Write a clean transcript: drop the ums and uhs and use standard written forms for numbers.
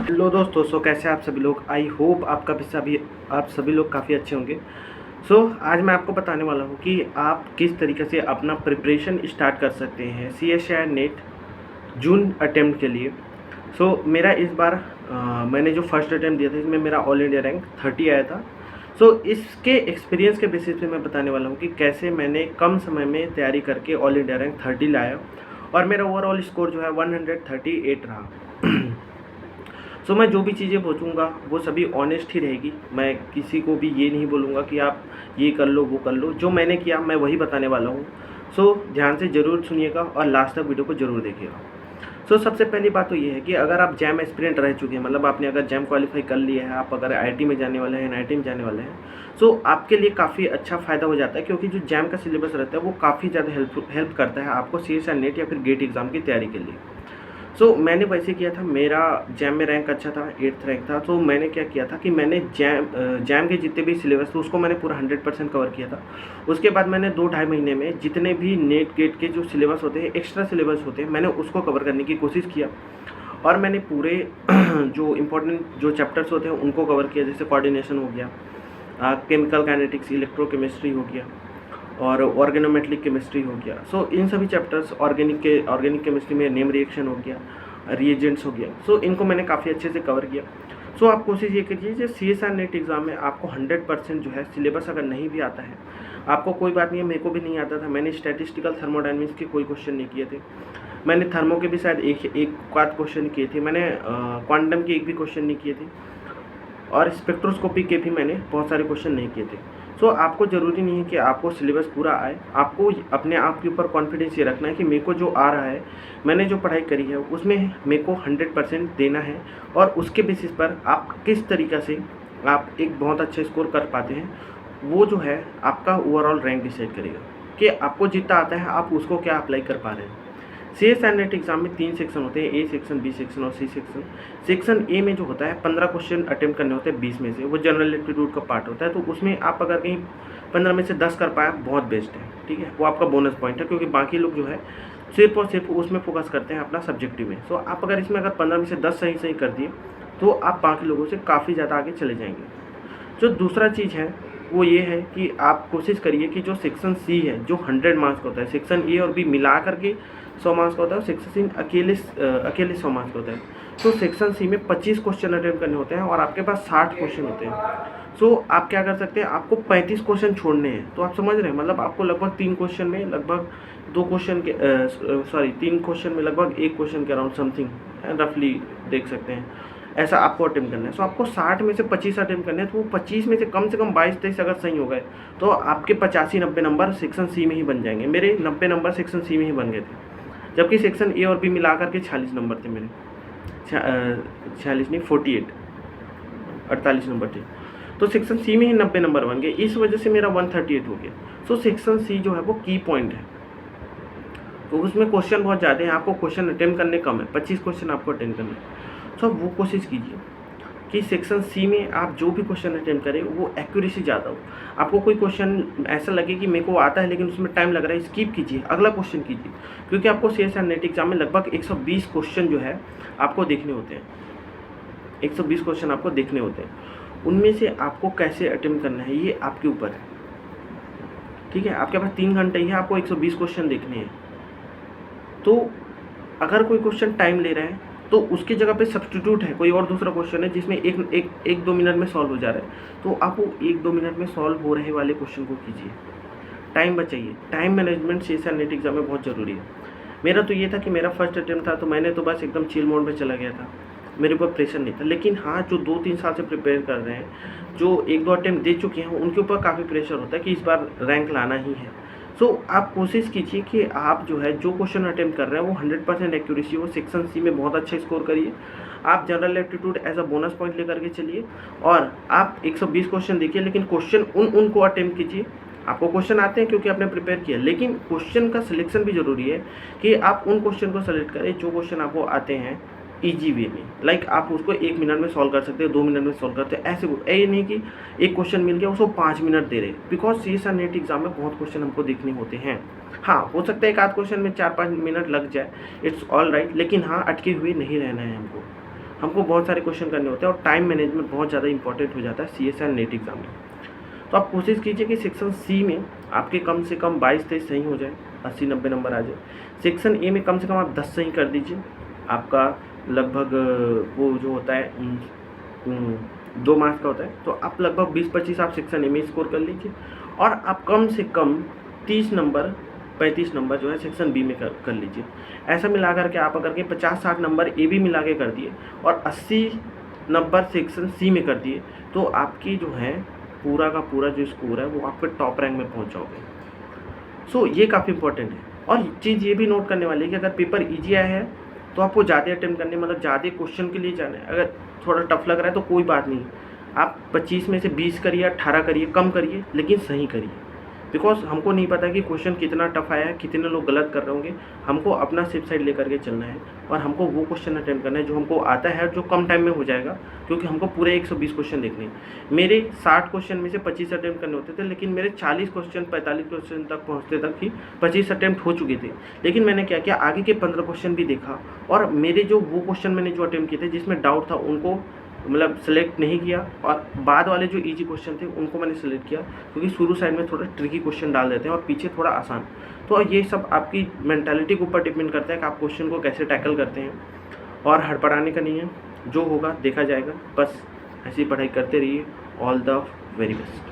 Hello दोस्तों, कैसे हैं आप सभी लोग। आई होप आप सभी लोग काफ़ी अच्छे होंगे। आज मैं आपको बताने वाला हूँ कि आप किस तरीके से अपना प्रिपरेशन स्टार्ट कर सकते हैं CSIR नेट जून अटेम्प्ट के लिए। मेरा इस बार मैंने जो फर्स्ट अटेम्प्ट दिया था इसमें मेरा ऑल इंडिया रैंक 30 आया था। इसके एक्सपीरियंस के बेसिस पे मैं बताने वाला हूँ कि कैसे मैंने कम समय में तैयारी करके ऑल इंडिया रैंक 30 लाया और मेरा ओवरऑल स्कोर जो है 138 रहा। मैं जो भी चीज़ें पूछूंगा वो सभी ऑनेस्ट ही रहेगी। मैं किसी को भी ये नहीं बोलूँगा कि आप ये कर लो वो कर लो। जो मैंने किया मैं वही बताने वाला हूँ। ध्यान से ज़रूर सुनिएगा और लास्ट तक वीडियो को ज़रूर देखिएगा। सबसे पहली बात तो ये है कि अगर आप जैम एस्पिरेंट रह चुके हैं, मतलब आपने अगर जैम क्वालिफाई कर लिया है, आप अगर IIT में जाने वाले हैं, NIT में जाने वाले हैं, आपके लिए काफ़ी अच्छा फ़ायदा हो जाता है, क्योंकि जो जैम का सिलेबस रहता है वो काफ़ी ज़्यादा हेल्प करता है आपको CSIR नेट या फिर गेट एग्ज़ाम की तैयारी के लिए। मैंने वैसे किया था, मेरा जैम में रैंक अच्छा था, 8th रैंक था। मैंने क्या किया था कि मैंने जैम के जितने भी सिलेबस थे उसको मैंने पूरा 100% कवर किया था। उसके बाद मैंने 2-2.5 महीने में जितने भी नेट गेट के जो सिलेबस होते हैं, एक्स्ट्रा सिलेबस होते हैं, मैंने उसको कवर करने की कोशिश किया और मैंने पूरे जो इम्पोर्टेंट जो चैप्टर्स होते हैं उनको कवर किया। जैसे कोऑर्डिनेशन हो गया, केमिकल काइनेटिक्स, इलेक्ट्रोकेमिस्ट्री हो गया और ऑर्गेनोमेट्रिक केमिस्ट्री हो गया। इन सभी चैप्टर्स, ऑर्गेनिक केमिस्ट्री में नेम रिएक्शन हो गया, रिएजेंट्स हो गया। इनको मैंने काफ़ी अच्छे से कवर किया। आप कोशिश ये कीजिए जो CSIR नेट एग्ज़ाम में आपको 100% जो है सिलेबस अगर नहीं भी आता है, आपको कोई बात नहीं है, मेरे को भी नहीं आता था। मैंने स्टैटिस्टिकल थर्मोडायनेमिक्स के कोई क्वेश्चन नहीं किए थे, मैंने थर्मो के भी शायद एक आध क्वेश्चन किए थे, मैंने क्वांटम के एक भी क्वेश्चन नहीं किए थे और स्पेक्ट्रोस्कोपी के भी मैंने बहुत सारे क्वेश्चन नहीं किए थे। आपको ज़रूरी नहीं है कि आपको सिलेबस पूरा आए, आपको अपने आप के ऊपर कॉन्फिडेंस ये रखना है कि मेरे को जो आ रहा है, मैंने जो पढ़ाई करी है उसमें मेरे को 100% देना है और उसके बेसिस पर आप किस तरीक़े से आप एक बहुत अच्छा स्कोर कर पाते हैं, वो जो है आपका ओवरऑल रैंक डिसाइड करेगा कि आपको जितना आता है आप उसको क्या अप्लाई कर पा रहे हैं। CSIR नेट एग्ज़ाम में 3 सेक्शन होते हैं, A सेक्शन, B सेक्शन और C सेक्शन। सेक्शन A में जो होता है 15 क्वेश्चन अटेम्प्ट करने होते हैं 20 में से, वो जनरल एप्टीट्यूड का पार्ट होता है। तो उसमें आप अगर कहीं 15 में से 10 कर पाए बहुत बेस्ट है, ठीक है, वो आपका बोनस पॉइंट है, क्योंकि बाकी लोग जो है सिर्फ और सिर्फ उसमें फोकस करते हैं अपना सब्जेक्टिव में। आप अगर इसमें अगर 15 में से 10 सही कर दिए तो आप बाकी लोगों से काफ़ी ज़्यादा आगे चले जाएंगे। जो दूसरा चीज़ है वो ये है कि आप कोशिश करिए कि जो सेक्शन C है जो 100 मार्क्स का होता है, सेक्शन A और B मिला करके 100 मार्क्स का होता है, सेक्शन C अकेले 100 मार्क्स का होता है। सेक्शन C में 25 क्वेश्चन अटेम्प्ट करने होते हैं और आपके पास 60 क्वेश्चन होते हैं। आप क्या कर सकते हैं, आपको 35 क्वेश्चन छोड़ने हैं। तो आप समझ रहे हैं, मतलब आपको लगभग 3 क्वेश्चन में लगभग 2 क्वेश्चन के 3 क्वेश्चन में लगभग 1 क्वेश्चन के अराउंड समथिंग रफली देख सकते हैं, ऐसा आपको अटेम्प्ट करना है। आपको 60 में से 25 अटेम्प्ट करने हैं, तो वो 25 में से कम 22-23 अगर सही हो गए तो आपके 85-90 नंबर सेक्शन C में ही बन जाएंगे। मेरे 90 नंबर सेक्शन C में ही बन गए थे, जबकि सेक्शन A और B मिला करके 46 नंबर थे मेरे, 46 नहीं 48 नंबर थे। तो सेक्शन C में ही 90 नंबर बन गए, इस वजह से मेरा 138 हो गया। सेक्शन C जो है वो की पॉइंट है, तो उसमें क्वेश्चन बहुत ज़्यादा हैं, आपको क्वेश्चन अटेम्प्ट करने कम है, 25 क्वेश्चन आपको अटेम्प्ट करने हैं। वो कोशिश कीजिए कि सेक्शन C में आप जो भी क्वेश्चन अटेम्प्ट करें वो एक्यूरेसी ज़्यादा हो। आपको कोई क्वेश्चन ऐसा लगे कि मेरे को आता है लेकिन उसमें टाइम लग रहा है, स्किप कीजिए, अगला क्वेश्चन कीजिए, क्योंकि आपको CSIR नेट एग्जाम में लगभग 120 क्वेश्चन जो है आपको देखने होते हैं। 120 क्वेश्चन आपको देखने होते हैं, उनमें से आपको कैसे अटेम्प्ट करना है ये आपके ऊपर है, ठीक है। आपके पास 3 घंटे ही है, आपको 120 क्वेश्चन देखने हैं। तो अगर कोई क्वेश्चन टाइम ले रहा है तो उसकी जगह पे सब्स्टिट्यूट है, कोई और दूसरा क्वेश्चन है जिसमें एक 2 मिनट में सॉल्व हो जा रहा है, तो आप वो 1-2 मिनट में सॉल्व हो रहे वाले क्वेश्चन को कीजिए, टाइम बचाइए। Time management CSIR net exam में बहुत ज़रूरी है। मेरा तो ये था कि मेरा फर्स्ट अटेम्प्ट था, तो मैंने तो बस एकदम चिल मोड में चला गया था, मेरे ऊपर प्रेशर नहीं था। लेकिन हाँ, जो 2-3 साल से प्रिपेयर कर रहे हैं, जो 1-2 अटेम्प्ट दे चुके हैं, उनके ऊपर काफ़ी प्रेशर होता है कि इस बार रैंक लाना ही है। आप कोशिश कीजिए कि आप जो है जो क्वेश्चन अटेम्प्ट कर रहे हैं वो 100% एक्यूरेसी हो। सेक्शन C में बहुत अच्छा स्कोर करिए, आप general aptitude as a bonus point लेकर के चलिए और आप 120 क्वेश्चन देखिए, लेकिन क्वेश्चन उनको अटेम्प्ट कीजिए। आपको क्वेश्चन आते हैं क्योंकि आपने प्रिपेयर किया, लेकिन क्वेश्चन का सिलेक्शन भी ज़रूरी है कि आप उन क्वेश्चन को सेलेक्ट करें जो क्वेश्चन आपको आते हैं ईजी वे में। लाइक आप उसको 1 मिनट में सॉल्व कर सकते हो, 2 मिनट में सॉल्व करते हैं, ऐसे ये नहीं कि एक क्वेश्चन मिल गया उसको 5 मिनट दे रहे, बिकॉज CSIR नेट एग्जाम में बहुत क्वेश्चन हमको देखने होते हैं। हाँ, हो सकता है एक आध क्वेश्चन में 4-5 मिनट लग जाए, इट्स ऑल राइट, लेकिन हाँ, अटके हुए नहीं रहना है हमको। हमको बहुत सारे क्वेश्चन करने होते हैं और टाइम मैनेजमेंट बहुत ज़्यादा इंपॉर्टेंट हो जाता है CSIR नेट एग्ज़ाम में। तो आप कोशिश कीजिए कि सेक्शन सी में आपके कम से कम 22-23 सही हो जाए, 80-90 नंबर आ जाए। सेक्शन ए में कम से कम आप 10 सही कर दीजिए, आपका लगभग वो जो होता है 2 मार्क्स का होता है, तो आप लगभग 20-25 आप सेक्शन ए में स्कोर कर लीजिए और आप कम से कम 30 नंबर 35 नंबर जो है सेक्शन बी में कर लीजिए। ऐसा मिला करके आप अगर के 50-60 नंबर ए बी मिला के कर दिए और 80 नंबर सेक्शन सी में कर दिए, तो आपकी जो है पूरा का पूरा जो स्कोर है वो आपके टॉप रैंक में पहुंच जाओगे। सो ये काफ़ी इंपॉर्टेंट है। और चीज़ ये भी नोट करने वाली है कि अगर पेपर ईजी आया है तो आपको ज़्यादा अटेम्प्ट करने, मतलब ज़्यादा क्वेश्चन के लिए जाना है। अगर थोड़ा टफ लग रहा है तो कोई बात नहीं, आप 25 में से 20 करिए, 18 करिए, कम करिए, लेकिन सही करिए। बिकॉज हमको नहीं पता कि क्वेश्चन कितना टफ आया है, कितने लोग गलत कर रहे होंगे। हमको अपना सेफ साइड लेकर के चलना है और हमको वो क्वेश्चन अटेम्प्ट करना है जो हमको आता है, जो कम टाइम में हो जाएगा, क्योंकि हमको पूरे 120 क्वेश्चन देखने हैं। मेरे 60 क्वेश्चन में से 25 अटेम्प्ट करने होते थे, लेकिन मेरे 40 क्वेश्चन 45 क्वेश्चन तक पहुँचते तक ही 25 अटेम्प्ट हो चुके थे। लेकिन मैंने क्या किया, आगे के 15 क्वेश्चन भी देखा और मेरे जो वो क्वेश्चन मैंने जो अटेम्प्ट किए थे जिसमें डाउट था उनको मतलब सेलेक्ट नहीं किया और बाद वाले जो इजी क्वेश्चन थे उनको मैंने सेलेक्ट किया, क्योंकि शुरू साइड में थोड़ा ट्रिकी क्वेश्चन डाल देते हैं और पीछे थोड़ा आसान। तो ये सब आपकी मेंटालिटी के ऊपर डिपेंड करता है कि आप क्वेश्चन को कैसे टैकल करते हैं और हड़बड़ाने का नहीं है, जो होगा देखा जाएगा। बस ऐसी पढ़ाई करते रहिए। All the very best.